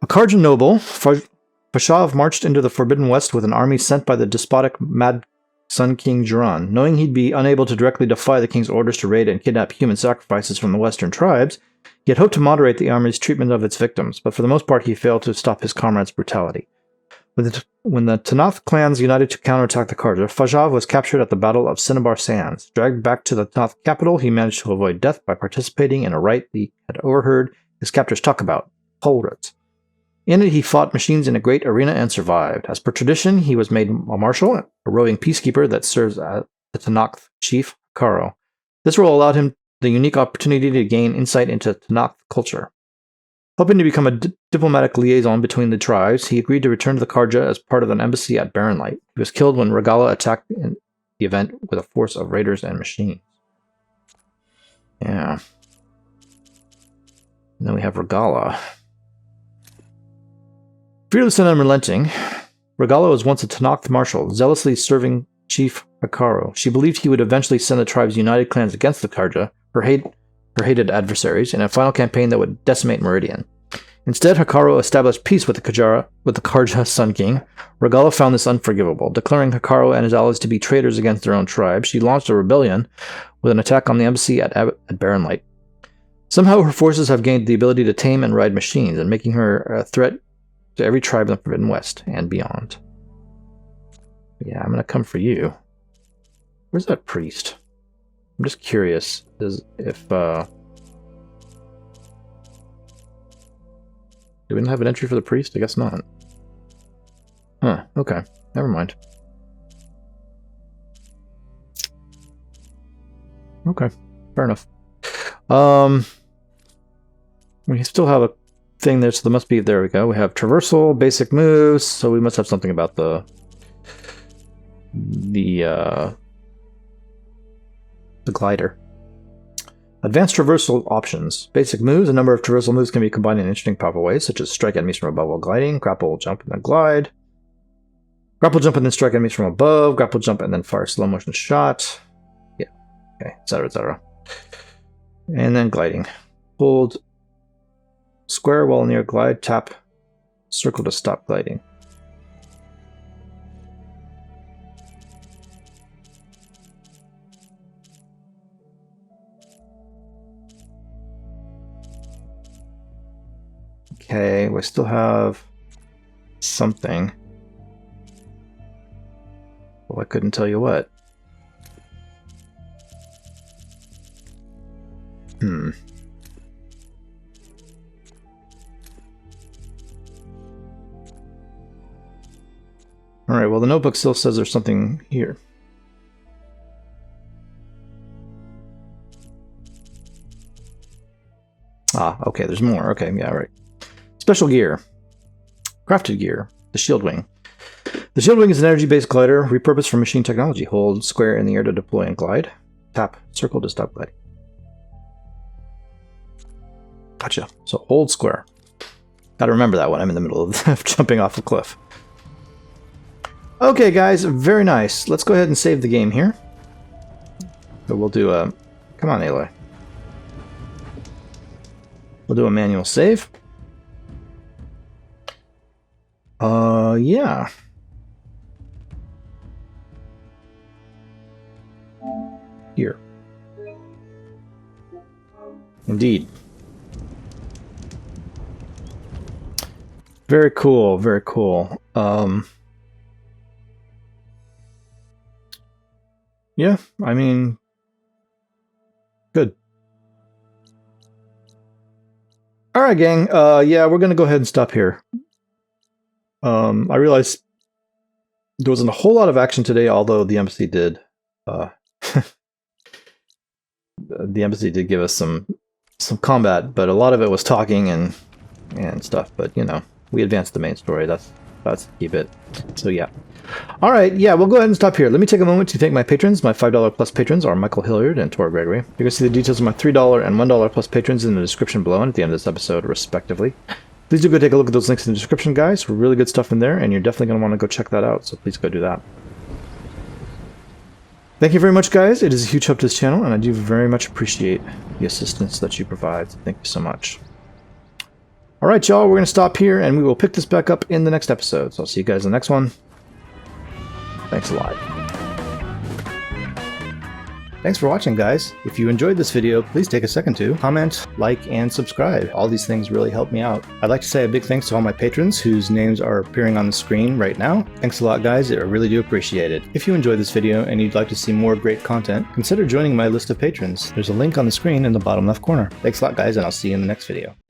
Speaker 2: A Karjan noble, Fashav marched into the Forbidden West with an army sent by the despotic Mad Sun King Jiran. Knowing he'd be unable to directly defy the king's orders to raid and kidnap human sacrifices from the western tribes, he had hoped to moderate the army's treatment of its victims, but for the most part he failed to stop his comrades' brutality. When the Tenakth clans united to counterattack the Karja, Fashav was captured at the Battle of Cinnabar Sands. Dragged back to the Tenakth capital, he managed to avoid death by participating in a rite he had overheard his captors talk about, Pulrut. In it, he fought machines in a great arena and survived. As per tradition, he was made a marshal, a roving peacekeeper that serves as the Tenakth chief, Karo. This role allowed him the unique opportunity to gain insight into Tenakth culture. Hoping to become a diplomatic liaison between the tribes, he agreed to return to the Karja as part of an embassy at Barren Light. He was killed when Regalla attacked in the event with a force of raiders and machines. Yeah. And then we have Regalla. Fearless and unrelenting, Regalla was once a Tenakth Marshal, zealously serving Chief Hikaru. She believed he would eventually send the tribe's united clans against the Karja, her hated adversaries, in a final campaign that would decimate Meridian. Instead, Hikaru established peace with the Karja Sun King. Regalla found this unforgivable. Declaring Hikaru and his allies to be traitors against their own tribe, she launched a rebellion with an attack on the embassy at Barren Light. Somehow her forces have gained the ability to tame and ride machines, and making her a threat to every tribe in the Forbidden West and beyond. Yeah, I'm gonna come for you. Where's that priest? I'm just curious if do we not have an entry for the priest? I guess not. Huh, okay. Never mind. Okay, fair enough. We still have a thing there, so there must be, there we go. We have traversal, basic moves, so we must have something about the glider. Advanced traversal options. Basic moves. A number of traversal moves can be combined in interesting, powerful ways, such as strike enemies from above while gliding, grapple, jump, and then glide. Grapple, jump, and then strike enemies from above, grapple, jump, and then fire slow motion shot. Yeah. Okay, etc., etc. And then gliding. Hold square while near glide, tap circle to stop gliding. Okay, we still have something. Well, I couldn't tell you what. Alright, well the notebook still says there's something here. Ah, okay, there's more. Okay, yeah, right. Special gear. Crafted gear. The Shield Wing. The Shield Wing is an energy-based glider repurposed from machine technology. Hold square in the air to deploy and glide. Tap circle to stop gliding. Gotcha. So hold square. Gotta remember that when I'm in the middle of jumping off a cliff. Okay, guys, very nice. Let's go ahead and save the game here. So we'll do a... Come on, Aloy. We'll do a manual save. Yeah. Here. Indeed. Very cool, very cool. Yeah, I mean, good. All right, gang. Yeah, we're gonna go ahead and stop here. I realized there wasn't a whole lot of action today, although the embassy did. The embassy did give us some combat, but a lot of it was talking and stuff. But you know, we advanced the main story. That's keep it. So yeah. All right, yeah, we'll go ahead and stop here. Let me take a moment to thank my patrons. My $5 plus patrons are Michael Hilliard and Tor Gregory. You can see the details of my $3 and $1 plus patrons in the description below and at the end of this episode, respectively. Please do go take a look at those links in the description, guys. Really good stuff in there, and you're definitely going to want to go check that out, so please go do that. Thank you very much, guys. It is a huge help to this channel, and I do very much appreciate the assistance that you provide. Thank you so much. All right, y'all, we're going to stop here, and we will pick this back up in the next episode. So I'll see you guys in the next one. Thanks a lot. Thanks for watching, guys. If you enjoyed this video, please take a second to comment, like, and subscribe. All these things really help me out. I'd like to say a big thanks to all my patrons whose names are appearing on the screen right now. Thanks a lot, guys. I really do appreciate it. If you enjoyed this video and you'd like to see more great content, consider joining my list of patrons. There's a link on the screen in the bottom left corner. Thanks a lot, guys, and I'll see you in the next video.